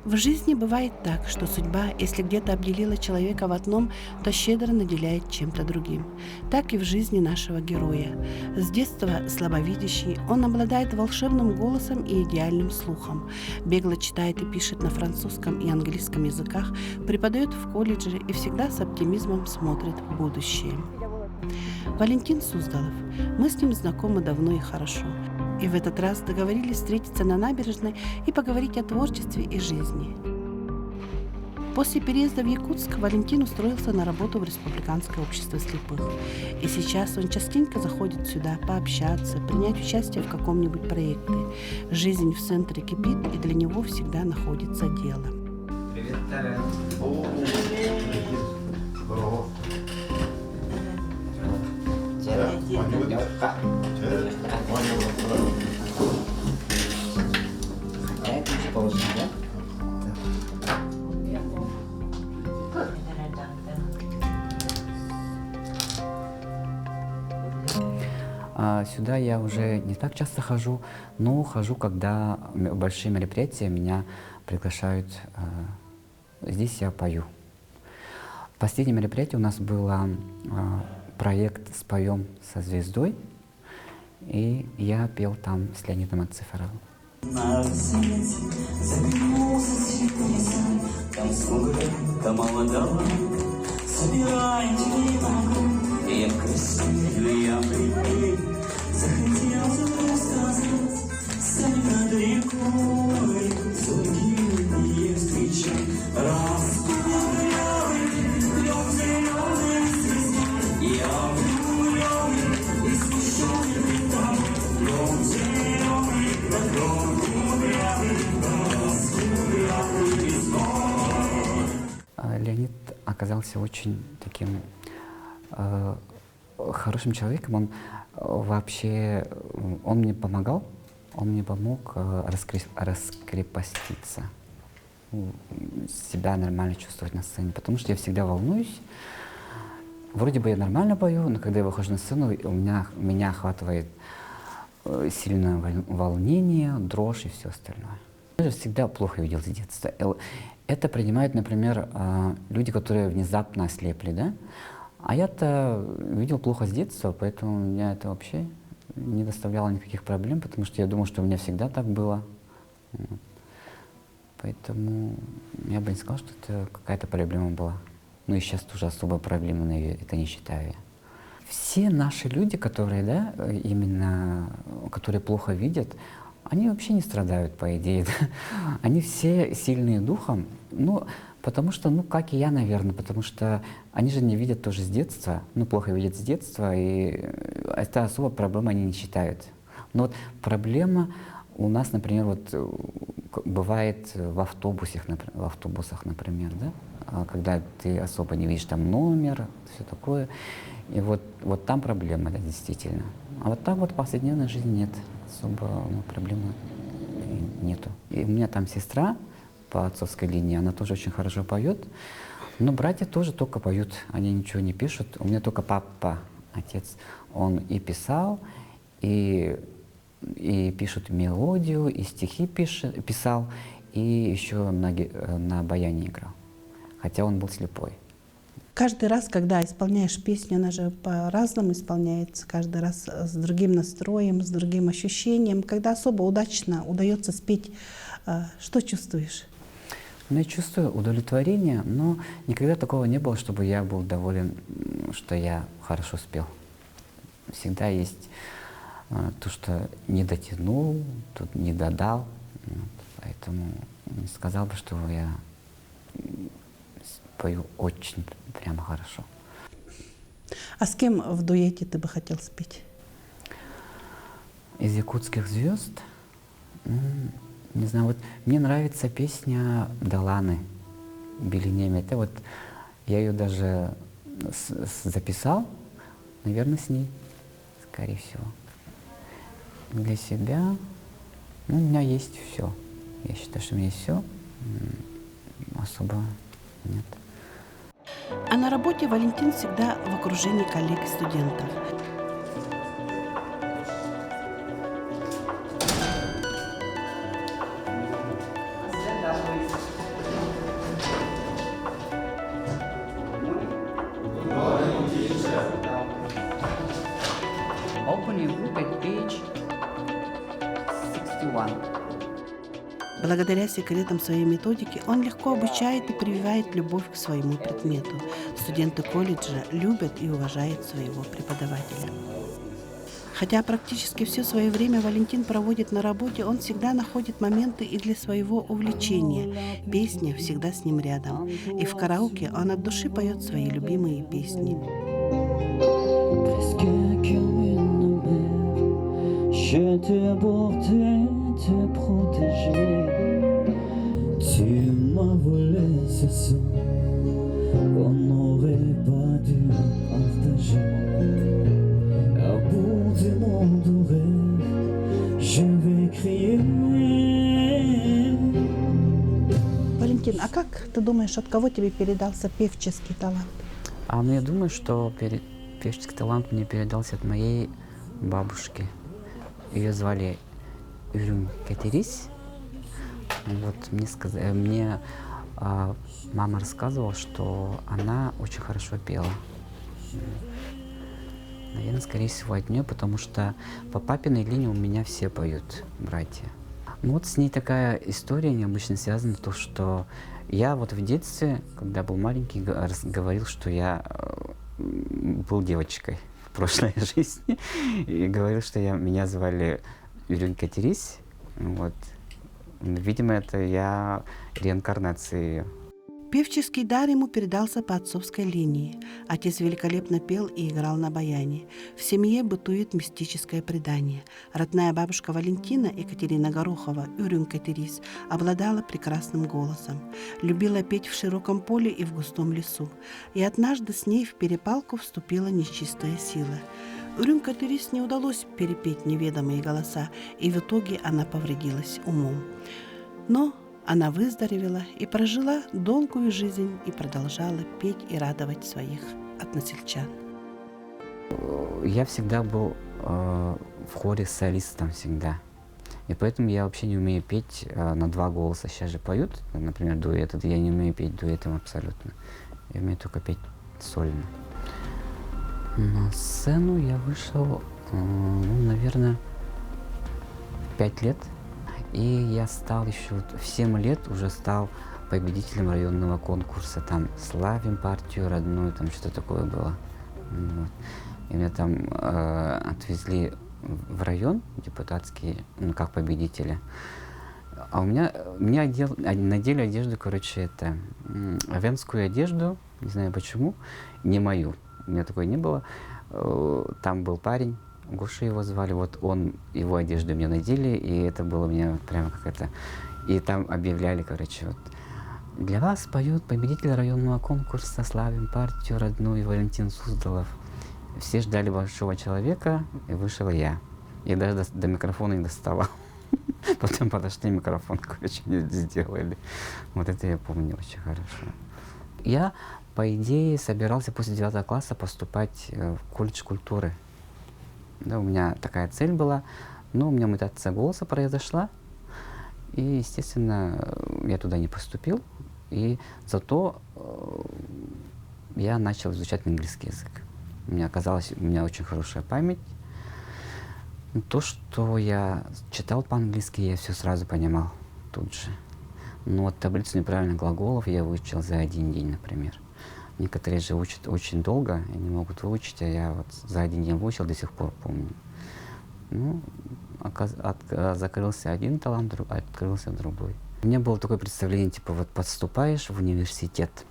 В жизни бывает так, что судьба, если где-то обделила человека в одном, то щедро наделяет чем-то другим. Так и в жизни нашего героя. С детства слабовидящий, он обладает волшебным голосом и идеальным слухом. Бегло читает и пишет на французском и английском языках, преподает в колледже и всегда с оптимизмом смотрит в будущее. Валентин Суздалов. Мы с ним знакомы давно и хорошо. И в этот раз договорились встретиться на набережной и поговорить о творчестве и жизни. После переезда в Якутск Валентин устроился на работу в Республиканское общество слепых. И сейчас он частенько заходит сюда пообщаться, принять участие в каком-нибудь проекте. Жизнь в центре кипит, и для него всегда находится дело. Привет, Таня. Сюда я уже не так часто хожу, но хожу, когда большие мероприятия меня приглашают. Здесь я пою. Последнее мероприятие у нас было проект «Споем со звездой», и я пел там с Леонидом Анциферовым. На рассвете заглянулся свет небеса, там сколько молодого, собирайте виноград, я красивый, я припей, захотел рассказать, стань над рекой, золотые встречи, распугрявый, лёг зелёный звезда, я влюблённый, искушённый там, лёг зелёный, Леонид оказался очень таким хорошим человеком. Он вообще, он мне помогал, он мне помог раскрепоститься, себя нормально чувствовать на сцене, потому что я всегда волнуюсь. Вроде бы я нормально пою, но когда я выхожу на сцену, меня охватывает сильное волнение, дрожь и все остальное. Я же всегда плохо видел с детства. Это принимают, например, люди, которые внезапно ослепли, да? А я-то видел плохо с детства, поэтому у меня это вообще не доставляло никаких проблем, потому что я думал, что у меня всегда так было. Вот. Поэтому я бы не сказал, что это какая-то проблема была. Ну и сейчас тоже особой проблемой это не считаю я. Все наши люди, которые, да, именно, которые плохо видят, они вообще не страдают, по идее. Да? Они все сильные духом, ну, потому что, ну, как и я, наверное, потому что они же не видят тоже с детства, ну, плохо видят с детства, и это особо проблема они не считают. Но вот проблема у нас, например, вот бывает в автобусах, например, да, когда ты особо не видишь там номер, все такое, и вот там проблема, да, действительно. А вот так вот в повседневной жизни нет, особо проблемы нету. И у меня там сестра по отцовской линии, она тоже очень хорошо поет, но братья тоже только поют, они ничего не пишут. У меня только папа, отец, он и писал, и пишет мелодию, и стихи писал, и еще на баяне играл, хотя он был слепой. Каждый раз, когда исполняешь песню, она же по-разному исполняется, каждый раз с другим настроем, с другим ощущением. Когда особо удачно удается спеть, что чувствуешь? Ну, я чувствую удовлетворение, но никогда такого не было, чтобы я был доволен, что я хорошо спел. Всегда есть то, что не дотянул, тут не додал. Вот, поэтому не сказал бы, что я пою очень прямо хорошо. А с кем в дуэте ты бы хотел спеть? Из якутских звезд, Не знаю, вот мне нравится песня Даланы Белинеми. Это вот я ее даже записал, наверное, с ней, скорее всего. Для себя, ну, у меня есть все. Я считаю, что у меня есть все. Особо нет. А на работе Валентин всегда в окружении коллег и студентов. Open your book at page 61. Благодаря секретам своей методики он легко обучает и прививает любовь к своему предмету. Студенты колледжа любят и уважают своего преподавателя. Хотя практически все свое время Валентин проводит на работе, он всегда находит моменты и для своего увлечения. Песня всегда с ним рядом. И в караоке он от души поет свои любимые песни. Presque comme une mère, je t'ai porté, te protégé. Tu m'as volé ce son qu'on n'aurait pas dû partager. À bout de mon rêve, je vais crier. Валентин, а как ты думаешь, от кого тебе передался певческий талант? Ну, я думаю, что певческий талант мне передался от моей бабушки. Ее звали Юрим Катерис. Вот мне мама рассказывала, что она очень хорошо пела. Наверное, скорее всего, от нее, потому что по папиной линии у меня все поют, братья. Ну вот с ней такая история необычно связана, то, что я вот в детстве, когда был маленький, говорил, что я был девочкой в прошлой жизни, и говорил, что меня звали Юрий Катерис. Вот. Видимо, это я реинкарнация ее. Певческий дар ему передался по отцовской линии. Отец великолепно пел и играл на баяне. В семье бытует мистическое предание. Родная бабушка Валентина, Екатерина Горохова, Юрим Катерис, обладала прекрасным голосом. Любила петь в широком поле и в густом лесу. И однажды с ней в перепалку вступила нечистая сила. Юрим Катерис не удалось перепеть неведомые голоса, и в итоге она повредилась умом. Но она выздоровела и прожила долгую жизнь и продолжала петь и радовать своих односельчан. Я всегда был в хоре солистом всегда. И поэтому я вообще не умею петь на два голоса. Сейчас же поют, например, дуэты. Я не умею петь дуэтом абсолютно. Я умею только петь сольно. На сцену я вышел, наверное, 5 лет. И я стал еще в 7 лет уже стал победителем районного конкурса. Там славим партию родную, там что-то такое было. Вот. И меня там отвезли в район депутатский, ну, как победителя. А у меня надели одежду, короче, это венскую одежду, не знаю почему, не мою. У меня такой не было. Там был парень, Гоша его звали, вот его одежду мне надели, и это было мне прямо как-то... И там объявляли, короче, вот, для вас поет победитель районного конкурса «Славим партию родную» Валентин Суздалов. Все ждали большого человека, и вышел я. И даже до микрофона не доставал. Потом подошли, микрофон, короче, сделали. Вот это я помню очень хорошо. Я, по идее, собирался после 9 класса поступать в колледж культуры. Да, у меня такая цель была, но у меня мутация голоса произошла, и, естественно, я туда не поступил, и зато я начал изучать английский язык. Мне оказалось, у меня очень хорошая память. То, что я читал по-английски, я все сразу понимал тут же. Но вот таблицу неправильных глаголов я выучил за 1 день, например. Некоторые же учат очень долго и не могут выучить, а я вот за 1 день выучил, до сих пор помню. Ну, закрылся один талант, открылся другой. У меня было такое представление, типа, вот поступаешь в университет.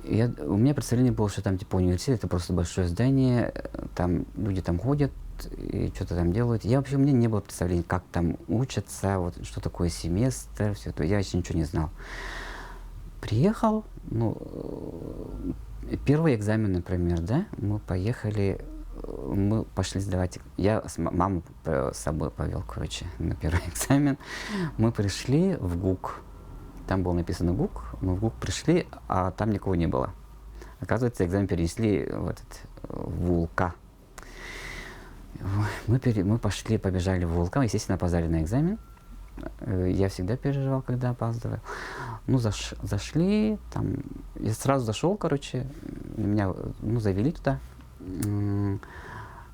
У меня представление было, что там, типа, университет — это просто большое здание, там люди там ходят, и что-то там делают. У меня не было представления, как там учатся, вот, что такое семестр, все это. Я еще ничего не знал. Приехал, ну, первый экзамен, например, да, мы пошли сдавать, я маму с собой повел, короче, на первый экзамен. Мы пришли в ГУК, там было написано ГУК, мы в ГУК пришли, а там никого не было. Оказывается, экзамен перенесли в ВУЛК. Мы побежали в ВУЛК, естественно, опоздали на экзамен. Я всегда переживал, когда опаздываю. Ну, зашли, там, я сразу зашел, короче, меня, ну, завели туда.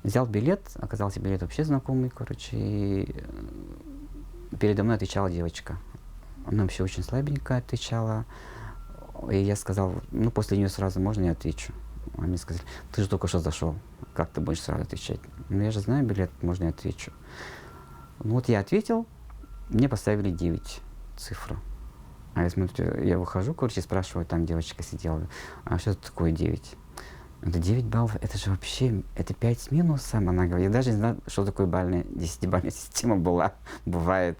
Взял билет, оказался билет вообще знакомый, короче, и передо мной отвечала девочка. Она вообще очень слабенько отвечала. И я сказал, ну, после нее сразу можно я отвечу? А мне сказали, ты же только что зашел, как ты будешь сразу отвечать? Ну, я же знаю билет, можно я отвечу? Ну, вот я ответил, мне поставили 9 цифру. А я смотрю, я выхожу, короче, спрашиваю, там девочка сидела, а что это такое 9? Это 9 баллов, это же вообще, это 5 с минусом, она говорит. Я даже не знаю, что такое 10-бальная система бывает.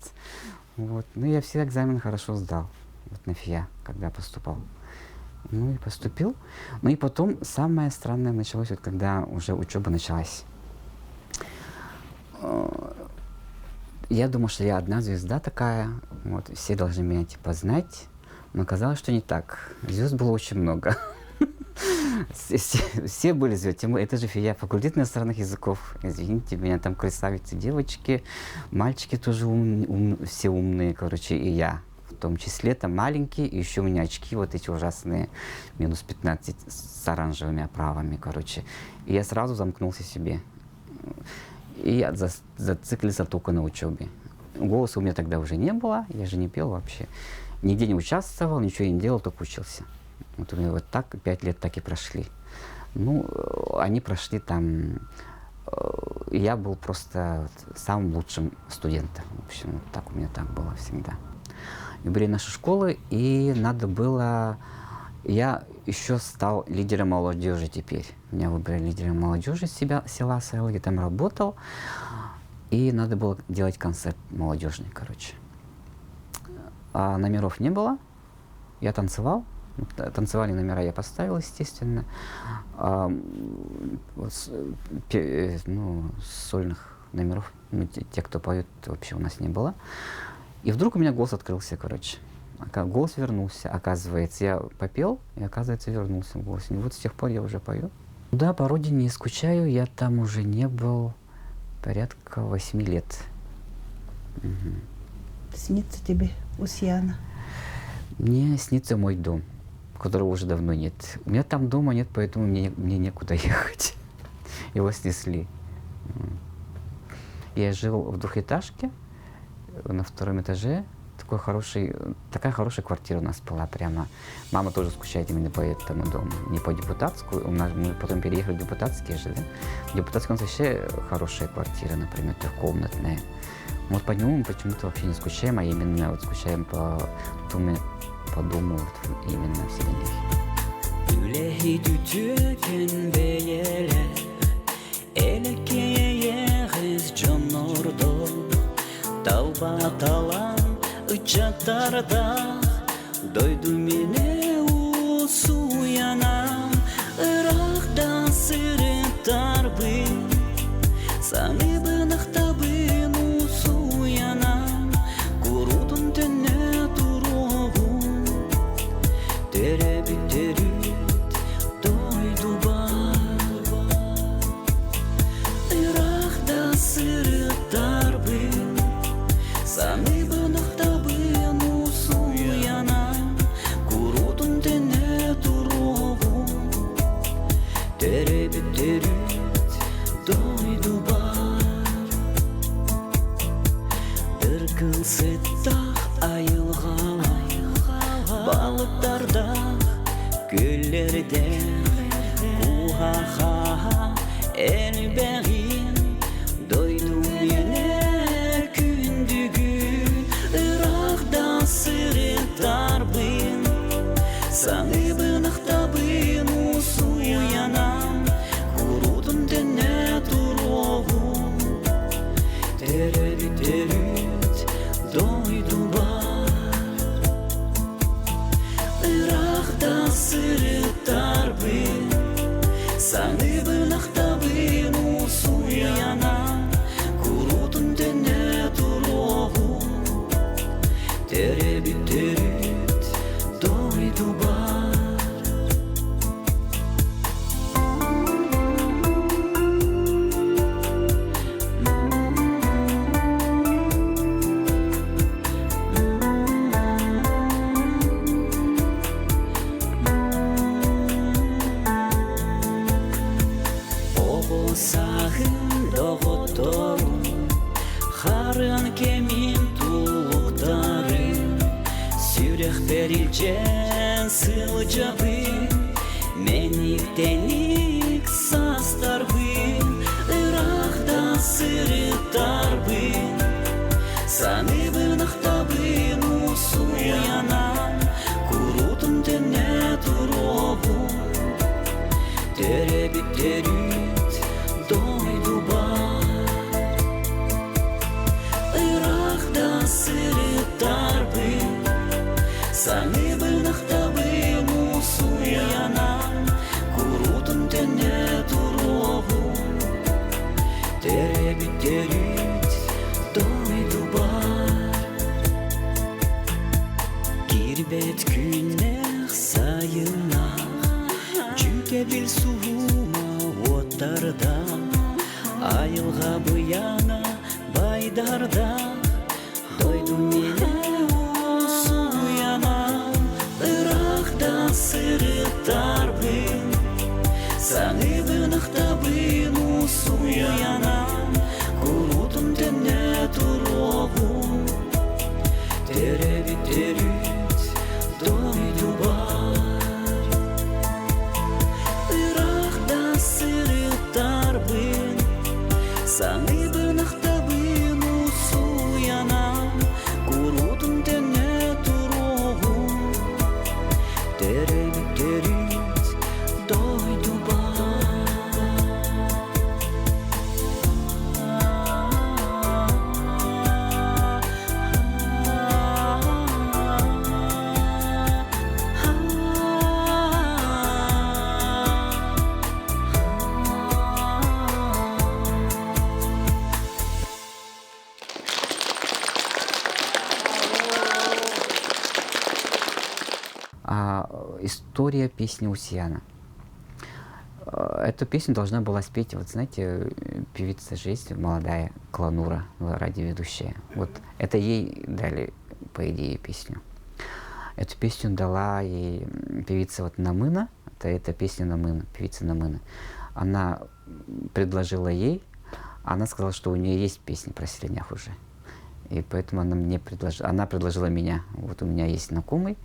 Вот. Ну, я все экзамены хорошо сдал, вот на ФИА, когда поступал. Ну, и поступил. Ну, и потом самое странное началось, вот когда уже учеба началась. Я думал, что я одна звезда такая, вот, все должны меня, типа, знать. Но оказалось, что не так. Звезд было очень много. Все были звезды. Это же ФИА, факультет иностранных языков. Извините, меня там красавицы девочки, мальчики тоже все умные, короче, и я. В том числе там маленькие, и еще у меня очки вот эти ужасные, минус 15 с оранжевыми оправами, короче. И я сразу замкнулся в себе. И я зациклился только на учебе. Голоса у меня тогда уже не было, я же не пел вообще. Нигде не участвовал, ничего не делал, только учился. Вот у меня вот так 5 лет так и прошли. Ну, они прошли там... Я был просто самым лучшим студентом. В общем, вот так у меня так было всегда. И были наши школы, и надо было... Я еще стал лидером молодежи теперь. Меня выбрали лидером молодежи села Сайлы, я там работал. И надо было делать концерт молодежный, короче. А номеров не было. Я танцевал. Танцевали номера я поставил, естественно. Сольных номеров, те, кто поет, вообще у нас не было. И вдруг у меня голос открылся, короче. Голос вернулся, оказывается. Я попел, и, оказывается, вернулся голос. И вот с тех пор я уже пою. Да, по родине не скучаю, я там уже не был порядка 8 лет. Угу. Снится тебе Усьяна? Мне снится мой дом, которого уже давно нет. У меня там дома нет, поэтому мне некуда ехать. Его снесли. Я жил в двухэтажке, на 2-м этаже. Такая хорошая квартира у нас была прямо. Мама тоже скучает именно по этому дому, не по депутатскую. Мы потом переехали в депутатские жили. В депутатском у нас вообще хорошая квартира, например, 3-комнатная. Вот по нему мы почему-то вообще не скучаем, а именно вот скучаем по дому вот, именно в Селенде. Чатарда дойду мене усуяна, Ирахда сырытарбы, саны бынахтабын усуяна, Курудун тене турогу, теребит дойду бар. Ирахда сырытарбы, саны дойду бар. Кылсыттах айылғалай, балықтардақ көллерде, Куғаға әлбәғин, дойду мене күндігін, Ирақда сырыттарбын, саны бынықтабын усуянам, Курудым дене турогу, Теребит дойду бар. Сағын доғыттырым, қарын кемін тұлықтарым, сүйрек берілчен сыл жабым, меніктенік састарбым, ырақта сырыттарбым, саныбын ақтабым ұсуянам, құрутым тәне тұробым, теребит дойду бар. Ирақта сырыттарбым, саныбын ақтабым ұсуянам, құрутым тәне тұробым, теребит дойду бар. Кирбет күннәқ сайынақ, жүке біл суыма оттарда, айылға бұяна байдарда, дойду мене ұсуянам, ырақта сырыттарбым, саныбын ақтабым ұсуянам, құрутым тәне тұробым, теребит дойду бар. Ырақта сырыттарбым, саныбын ақтабым ұсуянам, құрутым тәне тұробым, теребит дойду бар. История песни Усьяна. Эту песню должна была спеть, вот знаете, певица же есть, молодая Кланура, радиоведущая. Вот это ей дали, по идее, песню. Эту песню дала ей певица вот Намына, это песня Намына, певица Намына. Она предложила ей, она сказала, что у нее есть песни про селенях уже. И поэтому она предложила меня. Вот у меня есть знакомый,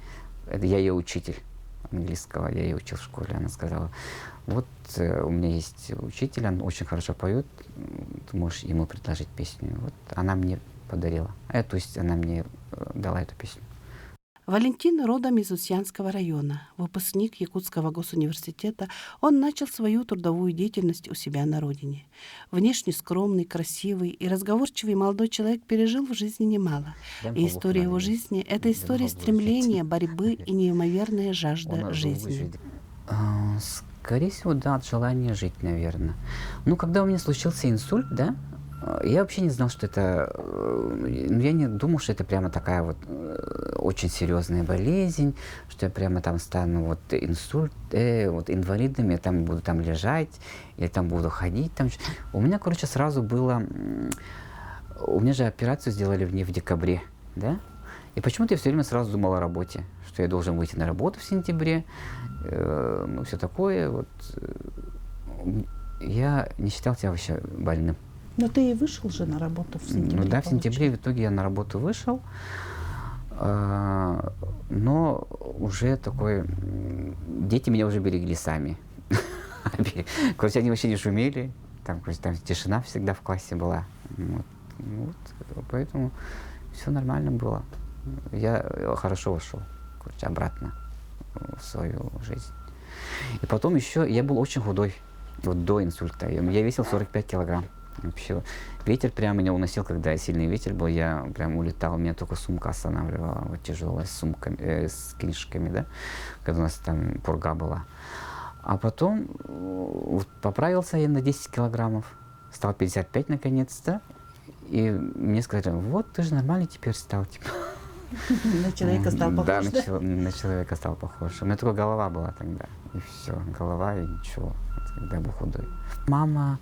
это я ее учитель английского, я ее учил в школе. Она сказала, вот у меня есть учитель, он очень хорошо поет, ты можешь ему предложить песню. Вот она мне подарила. То есть она мне дала эту песню. Валентин родом из Устьянского района. Выпускник Якутского госуниверситета, он начал свою трудовую деятельность у себя на родине. Внешне скромный, красивый и разговорчивый молодой человек пережил в жизни немало. И история его жизни — это история стремления, борьбы и неимоверная жажда жизни. Скорее всего, да, от желания жить, наверное. Ну, когда у меня случился инсульт, да, я вообще не знал, что это... Я не думал, что это прямо такая вот очень серьезная болезнь, что я прямо там стану вот инсульт, вот инвалидом, я там буду там лежать, я там буду ходить. Там. У меня, короче, сразу было... У меня же операцию сделали в декабре, да? И почему-то я все время сразу думал о работе, что я должен выйти на работу в сентябре, ну, все такое. Вот. Я не считал себя вообще больным. Но ты и вышел же на работу в сентябре. Ну да, в сентябре в итоге я на работу вышел, но уже такой... Дети меня уже берегли сами. Короче, они вообще не шумели, там тишина всегда в классе была. Вот, поэтому все нормально было. Я хорошо вошел, короче, обратно в свою жизнь. И потом еще я был очень худой, вот до инсульта. Я весил 45 килограмм. Вообще, ветер прямо меня уносил, когда сильный ветер был, я прям улетал, меня только сумка останавливала, вот тяжелая, с сумками, с книжками, да, когда у нас там пурга была. А потом вот, поправился я на 10 килограммов, стал 55 наконец-то, и мне сказали, вот ты же нормальный теперь стал, типа. На человека стал похож, Да, да? на человека стал похож. У меня только голова была тогда, и все, голова и ничего, вот когда я был худой. Мама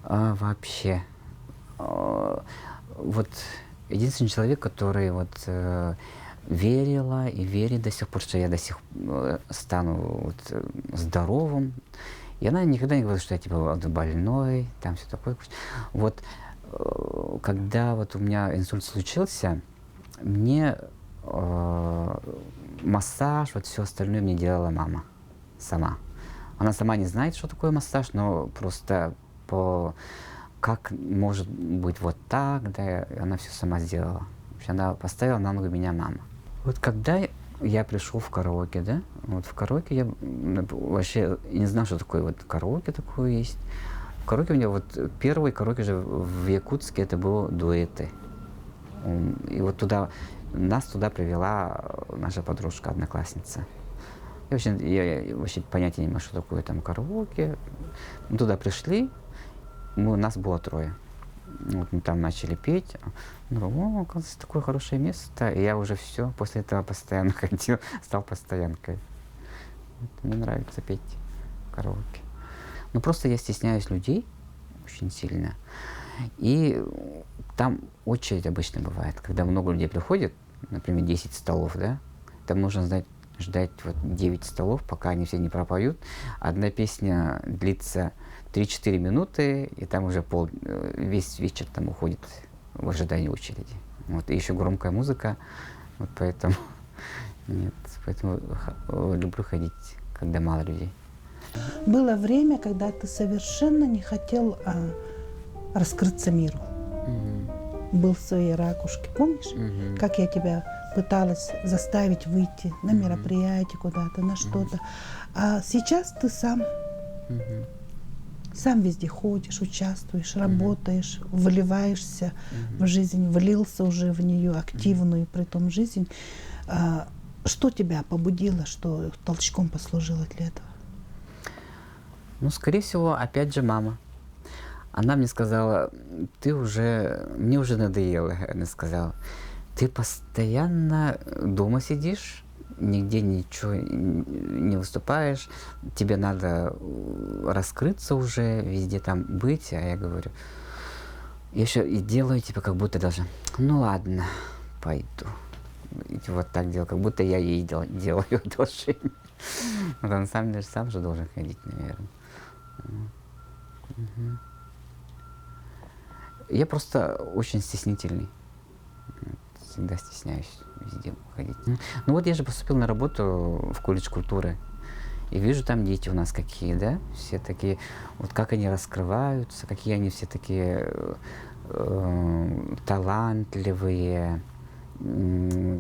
вообще, вот единственный человек, который вот верила и верит до сих пор, что я до сих стану вот, здоровым. И она никогда не говорила, что я типа вот больной, там все такое. Вот когда вот у меня инсульт случился, мне массаж, вот все остальное мне делала мама сама. Она сама не знает, что такое массаж, но просто как может быть вот так, да, она все сама сделала. Вообще, она поставила на ногу меня мама. Вот когда я пришел в караоке, да, вот в караоке я вообще не знал, что такое вот караоке такое есть. В караоке у меня вот первый караоке же в Якутске это было дуэты. И вот нас туда привела наша подружка, одноклассница. Я вообще понятия не имел, что такое там караоке. Мы туда пришли, нас было 3. Вот мы там начали петь. Ну, оказывается, такое хорошее место. И я уже все, после этого постоянно ходил, стал постоянкой. Вот, мне нравится петь в караоке. Ну, просто я стесняюсь людей очень сильно. И там очередь обычно бывает. Когда много людей приходит, например, 10 столов, да, там нужно ждать вот 9 столов, пока они все не пропоют. Одна песня длится 3-4 минуты, и там уже весь вечер там уходит в ожидании очереди. Вот, и еще громкая музыка, вот поэтому, люблю ходить, когда мало людей. Было время, когда ты совершенно не хотел раскрыться миру. Был в своей ракушке. Помнишь, как я тебя пыталась заставить выйти на мероприятие куда-то, на что-то. А сейчас ты сам везде ходишь, участвуешь, работаешь, вливаешься в жизнь, влился уже в нее активную, притом жизнь. Что тебя побудило, что толчком послужило для этого? Ну, скорее всего, опять же, мама. Она мне сказала, мне уже надоело, она сказала, ты постоянно дома сидишь, нигде ничего не выступаешь, тебе надо раскрыться уже, везде там быть, а я говорю, я еще и делаю, типа, как будто даже, ну ладно, пойду. И вот так делаю, как будто я ей делаю одолжение. Вот, а на самом деле сам же должен ходить, наверное. Я просто очень стеснительный. Всегда стесняюсь везде ходить. Ну вот я же поступил на работу в колледж культуры. И вижу там дети у нас какие, да? Все такие, вот как они раскрываются, какие они все такие талантливые,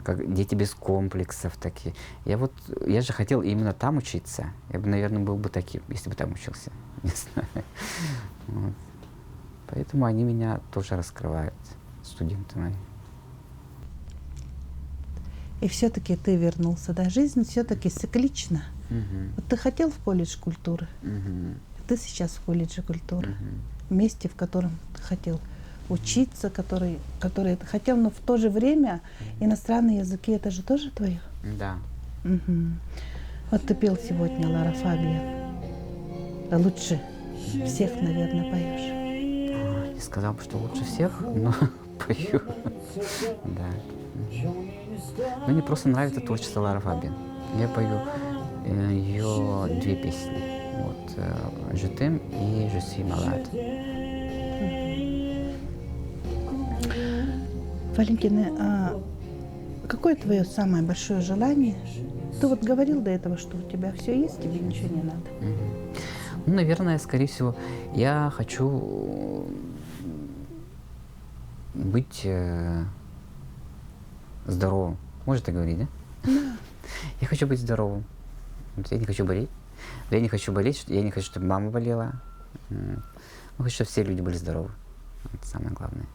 как дети без комплексов такие. Я же хотел именно там учиться. Я бы, наверное, был бы таким, если бы там учился. Не знаю. Вот. Поэтому они меня тоже раскрывают, студенты мои. И все-таки ты вернулся, да? Жизнь все-таки циклична. Вот ты хотел в колледж культуры, ты сейчас в колледже культуры, месте, в котором ты хотел учиться, который ты хотел, но в то же время иностранные языки, это же тоже твое? Да. Вот ты пел сегодня Лара Фабиан. Лучше всех, наверное, поешь. Не сказал бы, что лучше всех, но пою. Да. Ну, мне просто нравится творчество Лары Фабиан. Я пою ее 2 песни. Вот «Je t'aime» и «Je suis malade». Валентина, а какое твое самое большое желание? Ты вот говорил до этого, что у тебя все есть, тебе ничего не надо. Ну, наверное, скорее всего, я хочу быть здоровым. Можно так говорить, да? Да. Я хочу быть здоровым. Вот я не хочу болеть. Я не хочу болеть, я не хочу, чтобы мама болела. Я хочу, чтобы все люди были здоровы. Это самое главное.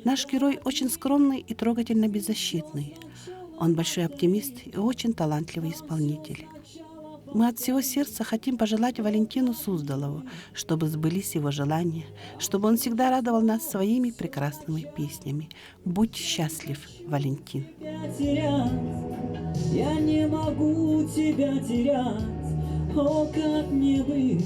Наш герой очень скромный и трогательно беззащитный. Он большой оптимист и очень талантливый исполнитель. Мы от всего сердца хотим пожелать Валентину Суздалову, чтобы сбылись его желания, чтобы он всегда радовал нас своими прекрасными песнями. Будь счастлив, Валентин. Терять, я не могу тебя терять, о, как мне быть.